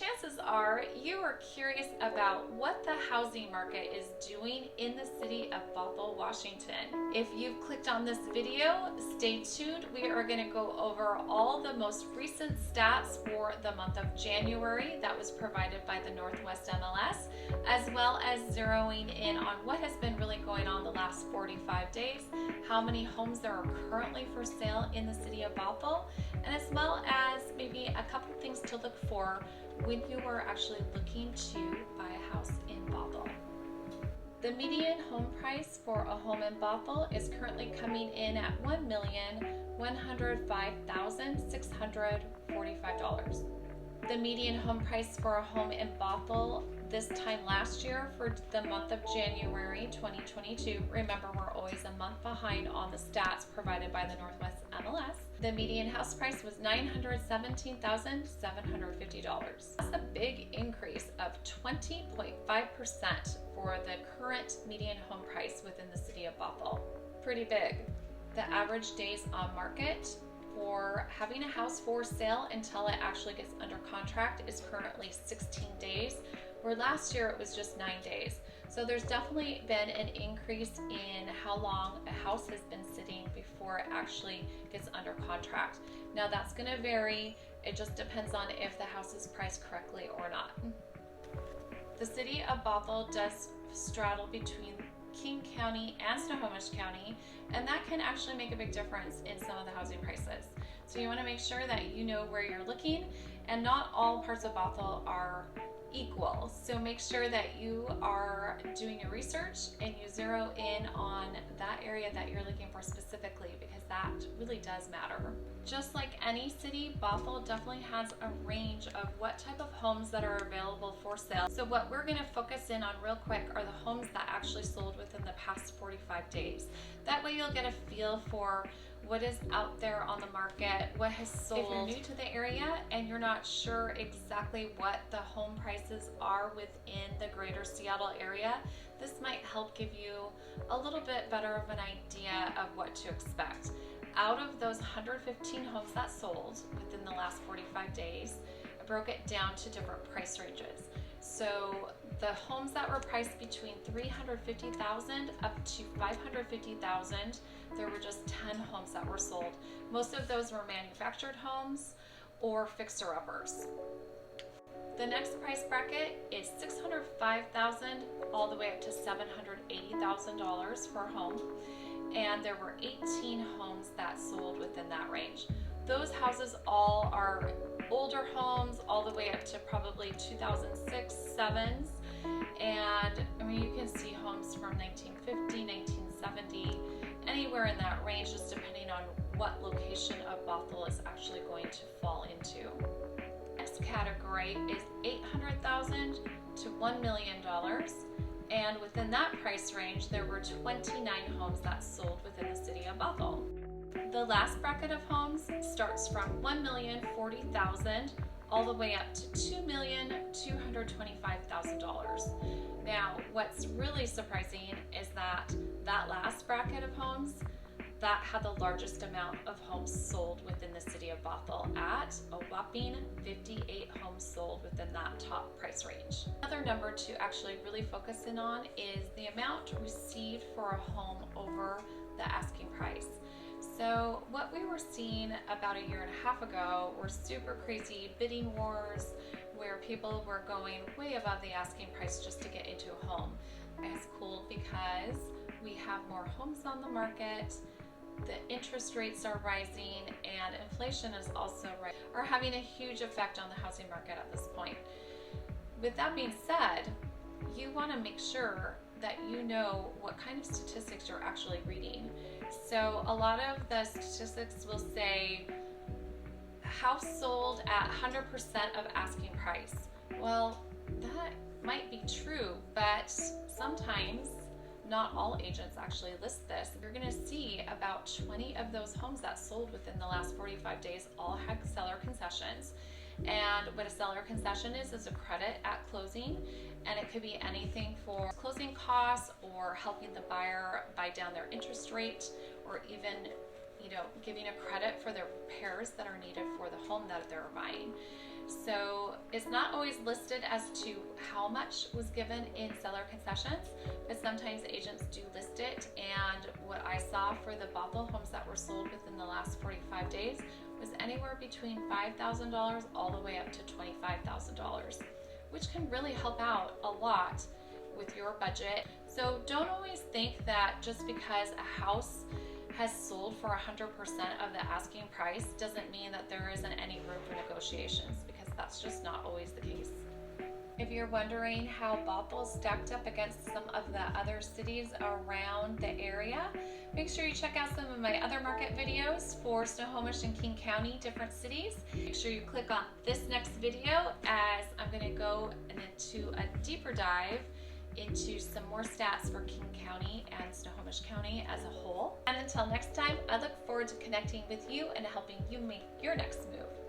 chances are you are curious about what the housing market is doing in the city of Bothell, Washington. If you've clicked on this video, stay tuned. We are going to go over all the most recent stats for the month of January that was provided by the Northwest MLS, as well as zeroing in on what has been really going on the last 45 days, how many homes there are currently for sale in the city of Bothell, and as well as maybe a couple things to look for when you are actually looking to buy a house in Bothell. The median home price for a home in Bothell is currently coming in at $1,105,645. The median home price for a home in Bothell this time last year for the month of January 2022, remember we're always a month behind on the stats provided by the Northwest MLS, the median house price was $917,750. That's a big increase of 20.5% for the current median home price within the city of Bothell. Pretty big. The average days on market for having a house for sale until it actually gets under contract is currently 16 days, where last year it was just 9 days. So there's definitely been an increase in how long a house has been sitting before it actually gets under contract. Now that's going to vary. It just depends on if the house is priced correctly or not. The city of Bothell does straddle between King County and Snohomish County, and that can actually make a big difference in some of the housing prices. So you want to make sure that you know where you're looking, and not all parts of Bothell are equal. So make sure that you are doing your research and you zero in on that area that you're looking for specifically, because that really does matter. Just like any city, Bothell definitely has a range of what type of homes that are available for sale. So what we're going to focus in on real quick are the homes that actually sold within the past 45 days. That way you'll get a feel for what is out there on the market, what has sold. If you're new to the area and you're not sure exactly what the home prices are within the greater Seattle area, this might help give you a little bit better of an idea of what to expect. Out of those 115 homes that sold within the last 45 days, I broke it down to different price ranges. So the homes that were priced between $350,000 up to $550,000, there were just 10 homes that were sold. Most of those were manufactured homes or fixer-uppers. The next price bracket is $605,000 all the way up to $780,000 for a home, and there were 18 homes that sold within that range. Those houses all are older homes, all the way up to probably 2006, 7s, and I mean you can see homes from 1950, 1970, anywhere in that range, just depending on what location of Bothell is actually going to fall into. Next category is $800,000 to $1 million, and within that price range there were 29 homes that sold within the city of Bothell. The last bracket of homes starts from $1,040,000 all the way up to $2,225,000. Now, what's really surprising is that that last bracket of homes, that had the largest amount of homes sold within the city of Bothell at a whopping 58 homes sold within that top price range. Another number to actually really focus in on is the amount received for a home over the asking price. So what we were seeing about a year and a half ago were super crazy bidding wars where people were going way above the asking price just to get into a home. It's cool because we have more homes on the market, the interest rates are rising, and inflation is also are having a huge effect on the housing market at this point. With that being said, you want to make sure that you know what kind of statistics you're actually reading. So a lot of the statistics will say house sold at 100% of asking price. Well, that might be true, but sometimes not all agents actually list this. You're going to see about 20 of those homes that sold within the last 45 days all had seller concessions. And what a seller concession is a credit at closing, and it could be anything for closing costs or helping the buyer buy down their interest rate, or even giving a credit for the repairs that are needed for the home that they're buying. So it's not always listed as to how much was given in seller concessions, but sometimes agents do list it. And what I saw for the Bothell homes that were sold within the last 45 days was anywhere between $5,000 all the way up to $25,000, which can really help out a lot with your budget. So don't always think that just because a house has sold for 100% of the asking price doesn't mean that there isn't any room for negotiations, because that's just not always the case. If you're wondering how Bothell stacked up against some of the other cities around the area, make sure you check out some of my other market videos for Snohomish and King County, different cities. Make sure you click on this next video, as I'm going to go into a deeper dive into some more stats for King County and Snohomish County as a whole. And until next time, I look forward to connecting with you and helping you make your next move.